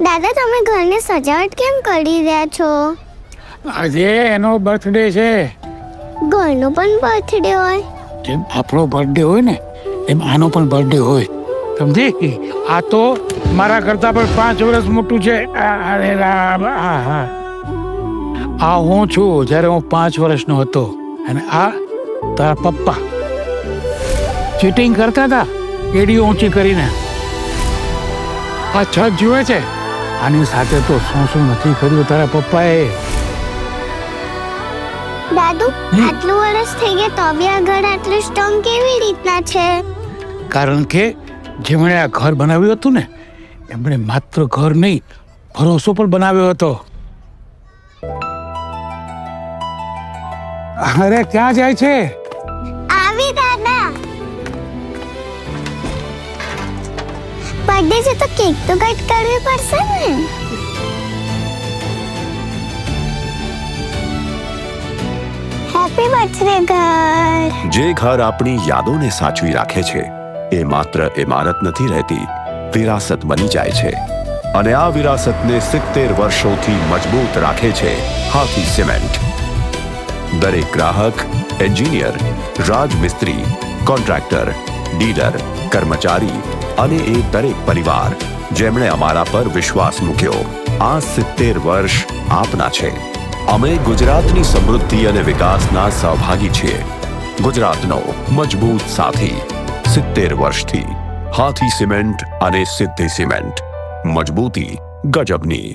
દાદા, તમે ઘરની સજાવટ કેમ કરી રહ્યા છો? આજે એનો બર્થડે છે. ઘરનો પણ બર્થડે હોય? જેમ આપણો બર્થડે હોય ને એમ આનો પણ બર્થડે હોય, સમજી? આ તો મારા કરતા પણ 5 વર્ષ મોટું છે. અરે રામ, આ હું છું જ્યારે હું 5 વર્ષનો હતો, અને આ તારા પપ્પા ચીટિંગ કરતા હતા એડીઓ ઊંચી કરીને. આ છત જુએ છે, આની સાથે તો શું નથી કર્યું તારા પપ્પાએ. દાદુ, આટલું વર્ષ થઈ ગયા તો બી આ ઘર આટલું સ્ટ્રોંગ કેવી રીતના છે? કારણ કે જેમણે આ ઘર બનાવ્યું હતું ને એમણે માત્ર ઘર નહીં, ભરોસો પણ બનાવ્યો હતો. અરે ક્યાં જાય છે? આવી દાદા. બર્થડે છે તો કેક તો કટ કરવી પડશે ને. હેપી બર્થડે ઘર. જે ઘર આપણી યાદોને સાચવી રાખે છે એ માત્ર ઇમારત નથી રહેતી, વિરાસત બની જાય છે. અને આ વિરાસતને 70 વર્ષોથી મજબૂત રાખે છે હાથી સિમેન્ટ. દરેક ગ્રાહક, એન્જિનિયર, રાજમિસ્ત્રી, કોન્ટ્રાક્ટર, ડીલર, કર્મચારી અને એ દરેક પરિવાર જેમણે અમારા પર વિશ્વાસ મૂક્યો, આ 70 વર્ષ આપના છે. અમે ગુજરાતની સમૃદ્ધિ અને વિકાસના સહભાગી છીએ. ગુજરાતનો મજબૂત સાથી 70 વર્ષથી. હાથી સિમેન્ટ અને સિદ્ધિ સિમેન્ટ. મજબૂતી ગજબની.